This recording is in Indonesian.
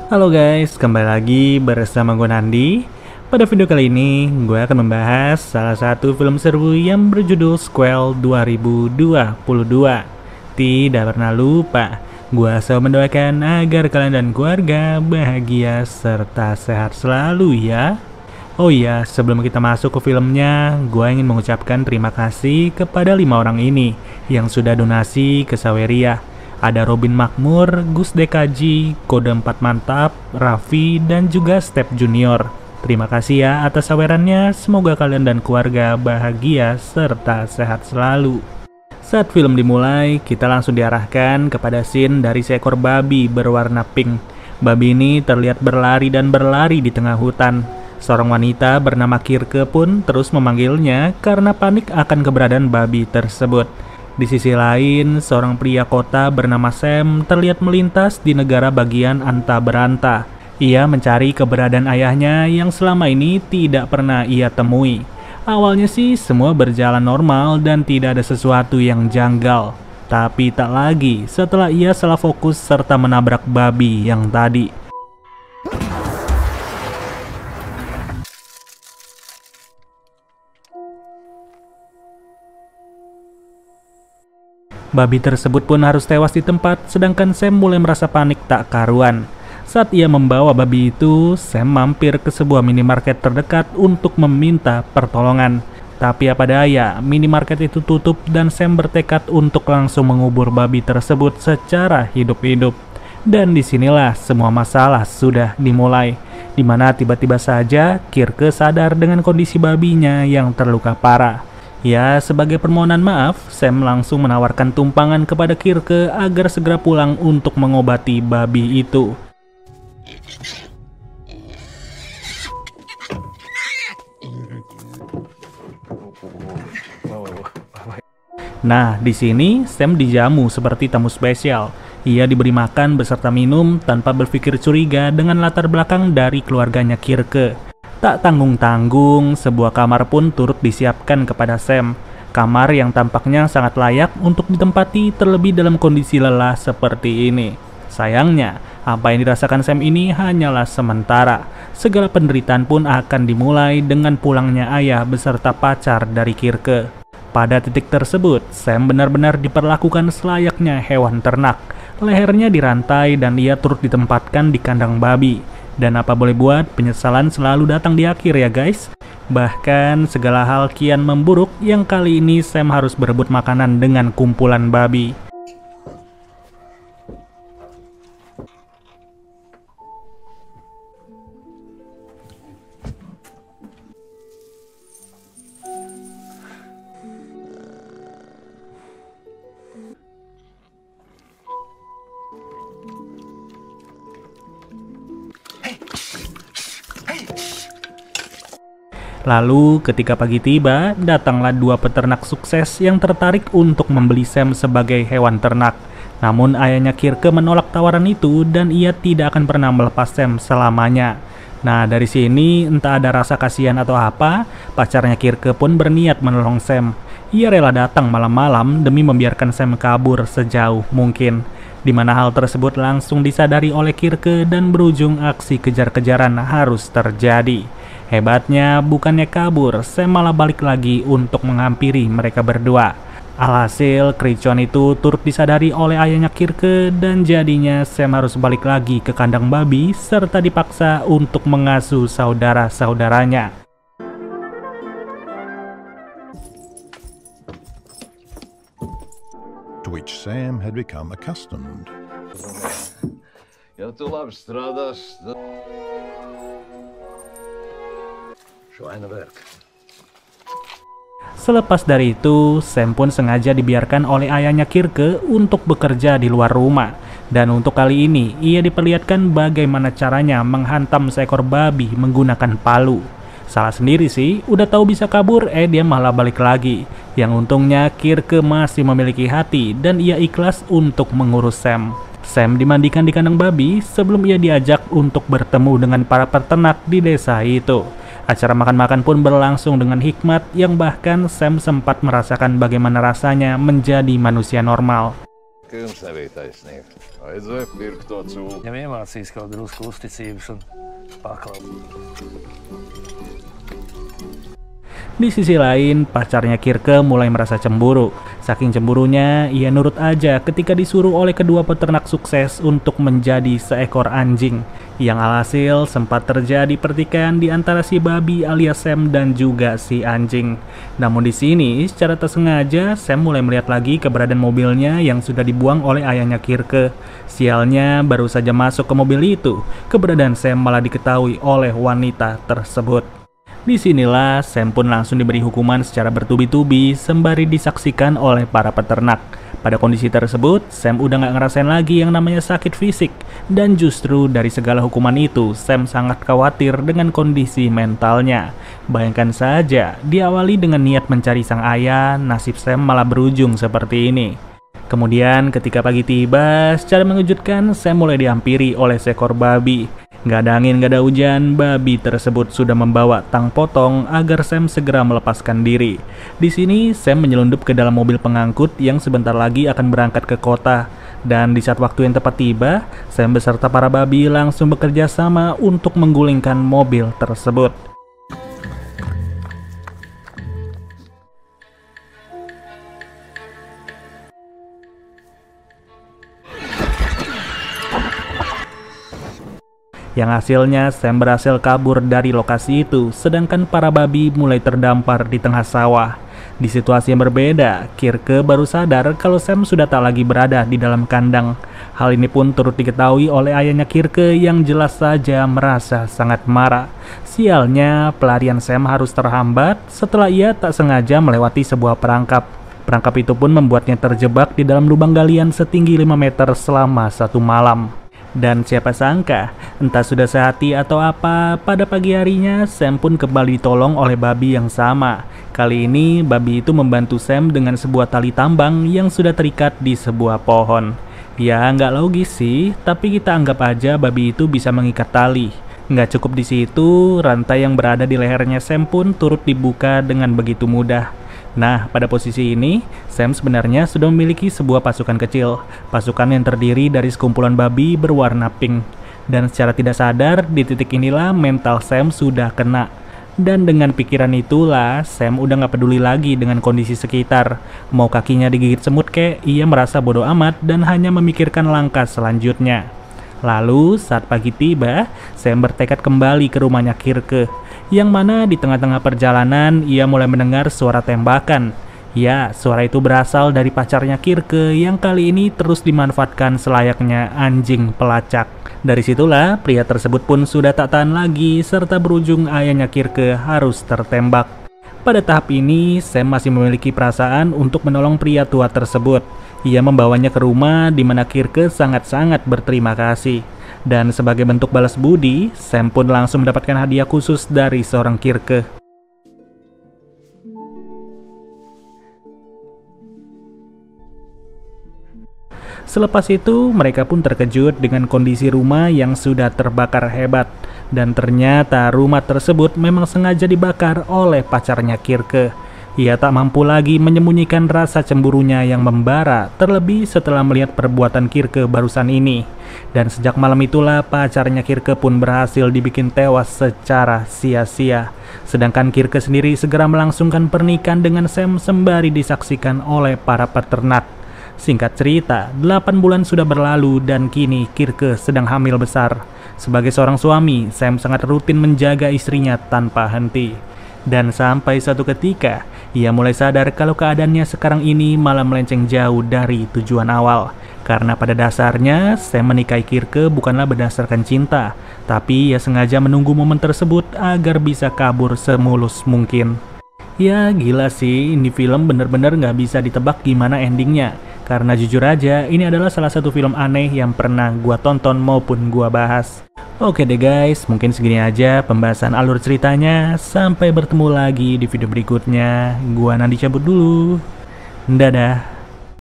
Halo guys, kembali lagi bersama gue Nandi. Pada video kali ini, gue akan membahas salah satu film seru yang berjudul Squall 2022. Tidak pernah lupa, gue selalu mendoakan agar kalian dan keluarga bahagia serta sehat selalu ya. Oh iya, sebelum kita masuk ke filmnya, gue ingin mengucapkan terima kasih kepada 5 orang ini yang sudah donasi ke Saweria. Ada Robin Makmur, Gus DKJ, Kode 4 Mantap, Raffi, dan juga Step Junior. Terima kasih ya atas sawerannya, semoga kalian dan keluarga bahagia serta sehat selalu. Saat film dimulai, kita langsung diarahkan kepada scene dari seekor babi berwarna pink. Babi ini terlihat berlari dan berlari di tengah hutan. Seorang wanita bernama Kirke pun terus memanggilnya karena panik akan keberadaan babi tersebut. Di sisi lain, seorang pria kota bernama Sam terlihat melintas di negara bagian Anta Beranta. Ia mencari keberadaan ayahnya yang selama ini tidak pernah ia temui. Awalnya sih semua berjalan normal dan tidak ada sesuatu yang janggal. Tapi tak lagi setelah ia salah fokus serta menabrak babi yang tadi. Babi tersebut pun harus tewas di tempat, sedangkan Sam mulai merasa panik tak karuan. Saat ia membawa babi itu, Sam mampir ke sebuah minimarket terdekat untuk meminta pertolongan. Tapi apa daya, minimarket itu tutup dan Sam bertekad untuk langsung mengubur babi tersebut secara hidup-hidup. Dan disinilah semua masalah sudah dimulai, dimana tiba-tiba saja Kirke sadar dengan kondisi babinya yang terluka parah. Ya, sebagai permohonan maaf, Sam langsung menawarkan tumpangan kepada Kirke agar segera pulang untuk mengobati babi itu. Nah, di sini Sam dijamu seperti tamu spesial. Ia diberi makan beserta minum tanpa berpikir curiga dengan latar belakang dari keluarganya Kirke. Tak tanggung-tanggung, sebuah kamar pun turut disiapkan kepada Sam. Kamar yang tampaknya sangat layak untuk ditempati terlebih dalam kondisi lelah seperti ini. Sayangnya, apa yang dirasakan Sam ini hanyalah sementara. Segala penderitaan pun akan dimulai dengan pulangnya ayah beserta pacar dari Kirke. Pada titik tersebut, Sam benar-benar diperlakukan selayaknya hewan ternak. Lehernya dirantai dan ia turut ditempatkan di kandang babi. Dan apa boleh buat, penyesalan selalu datang di akhir ya guys. Bahkan segala hal kian memburuk yang kali ini Sam harus berebut makanan dengan kumpulan babi. Lalu ketika pagi tiba, datanglah dua peternak sukses yang tertarik untuk membeli Sam sebagai hewan ternak. Namun ayahnya Kirke menolak tawaran itu dan ia tidak akan pernah melepas Sam selamanya. Nah, dari sini entah ada rasa kasihan atau apa, pacarnya Kirke pun berniat menolong Sam. Ia rela datang malam-malam demi membiarkan Sam kabur sejauh mungkin. Di mana hal tersebut langsung disadari oleh Kirke dan berujung aksi kejar-kejaran harus terjadi. Hebatnya, bukannya kabur, Sam malah balik lagi untuk menghampiri mereka berdua. Alhasil, kericuan itu turut disadari oleh ayahnya Kirke dan jadinya Sam harus balik lagi ke kandang babi serta dipaksa untuk mengasuh saudara-saudaranya. To which Sam had become accustomed. Ja tu labi strādās. Schweinewerk. Selepas dari itu, Sam pun sengaja dibiarkan oleh ayahnya Kirke untuk bekerja di luar rumah. Dan untuk kali ini, ia diperlihatkan bagaimana caranya menghantam seekor babi menggunakan palu. Salah sendiri sih, udah tahu bisa kabur, dia malah balik lagi. Yang untungnya Kirke masih memiliki hati dan ia ikhlas untuk mengurus Sam. Sam dimandikan di kandang babi sebelum ia diajak untuk bertemu dengan para peternak di desa itu. Acara makan-makan pun berlangsung dengan hikmat yang bahkan Sam sempat merasakan bagaimana rasanya menjadi manusia normal. Ka jums nebija taisnība. Vajadzēja pirkt to cūku. Viņam iemācīs kaut drusku uzticības un paklausīt. Di sisi lain, pacarnya Kirke mulai merasa cemburu. Saking cemburunya, ia nurut aja ketika disuruh oleh kedua peternak sukses untuk menjadi seekor anjing. Yang alhasil sempat terjadi pertikaian di antara si babi alias Sam dan juga si anjing. Namun di sini, secara tak sengaja, Sam mulai melihat lagi keberadaan mobilnya yang sudah dibuang oleh ayahnya Kirke. Sialnya, baru saja masuk ke mobil itu, keberadaan Sam malah diketahui oleh wanita tersebut. Disinilah Sam pun langsung diberi hukuman secara bertubi-tubi sembari disaksikan oleh para peternak. Pada kondisi tersebut, Sam udah gak ngerasain lagi yang namanya sakit fisik. Dan justru dari segala hukuman itu, Sam sangat khawatir dengan kondisi mentalnya. Bayangkan saja, diawali dengan niat mencari sang ayah, nasib Sam malah berujung seperti ini. Kemudian ketika pagi tiba, secara mengejutkan Sam mulai dihampiri oleh seekor babi. Gak ada angin, gak ada hujan, babi tersebut sudah membawa tang potong agar Sam segera melepaskan diri. Di sini Sam menyelundup ke dalam mobil pengangkut yang sebentar lagi akan berangkat ke kota. Dan di saat waktu yang tepat tiba, Sam beserta para babi langsung bekerja sama untuk menggulingkan mobil tersebut. Yang hasilnya Sam berhasil kabur dari lokasi itu, sedangkan para babi mulai terdampar di tengah sawah. Di situasi yang berbeda, Kirke baru sadar kalau Sam sudah tak lagi berada di dalam kandang. Hal ini pun turut diketahui oleh ayahnya Kirke yang jelas saja merasa sangat marah. Sialnya, pelarian Sam harus terhambat setelah ia tak sengaja melewati sebuah perangkap. Perangkap itu pun membuatnya terjebak di dalam lubang galian setinggi 5 meter selama 1 malam. Dan siapa sangka, entah sudah sehati atau apa, pada pagi harinya Sam pun kembali ditolong oleh babi yang sama. Kali ini babi itu membantu Sam dengan sebuah tali tambang yang sudah terikat di sebuah pohon. Ya nggak logis sih, tapi kita anggap aja babi itu bisa mengikat tali. Nggak cukup di situ, rantai yang berada di lehernya Sam pun turut dibuka dengan begitu mudah. Nah, pada posisi ini, Sam sebenarnya sudah memiliki sebuah pasukan kecil. Pasukan yang terdiri dari sekumpulan babi berwarna pink. Dan secara tidak sadar, di titik inilah mental Sam sudah kena. Dan dengan pikiran itulah, Sam udah gak peduli lagi dengan kondisi sekitar. Mau kakinya digigit semut kek, ia merasa bodoh amat dan hanya memikirkan langkah selanjutnya. Lalu, saat pagi tiba, Sam bertekad kembali ke rumahnya Kirke. Yang mana di tengah-tengah perjalanan ia mulai mendengar suara tembakan. Ya, suara itu berasal dari pacarnya Kirke yang kali ini terus dimanfaatkan selayaknya anjing pelacak. Dari situlah pria tersebut pun sudah tak tahan lagi serta berujung ayahnya Kirke harus tertembak. Pada tahap ini, Sam masih memiliki perasaan untuk menolong pria tua tersebut. Ia membawanya ke rumah di mana Kirke sangat-sangat berterima kasih. Dan sebagai bentuk balas budi, Sam pun langsung mendapatkan hadiah khusus dari seorang Kirke. Selepas itu, mereka pun terkejut dengan kondisi rumah yang sudah terbakar hebat. Dan ternyata rumah tersebut memang sengaja dibakar oleh pacarnya Kirke. Ia tak mampu lagi menyembunyikan rasa cemburunya yang membara, terlebih setelah melihat perbuatan Kirke barusan ini. Dan sejak malam itulah pacarnya Kirke pun berhasil dibikin tewas secara sia-sia. Sedangkan Kirke sendiri segera melangsungkan pernikahan dengan Sam sembari disaksikan oleh para peternak. Singkat cerita, 8 bulan sudah berlalu dan kini Kirke sedang hamil besar. Sebagai seorang suami, Sam sangat rutin menjaga istrinya tanpa henti. Dan sampai suatu ketika, ia mulai sadar kalau keadaannya sekarang ini malah melenceng jauh dari tujuan awal. Karena pada dasarnya, Sam menikahi Kirke bukanlah berdasarkan cinta, tapi ia sengaja menunggu momen tersebut agar bisa kabur semulus mungkin. Ya gila sih, ini film bener-bener gak bisa ditebak gimana endingnya. Karena jujur aja, ini adalah salah satu film aneh yang pernah gua tonton maupun gua bahas. Oke deh guys, mungkin segini aja pembahasan alur ceritanya. Sampai bertemu lagi di video berikutnya. Gua Nandi cabut dulu. Dadah.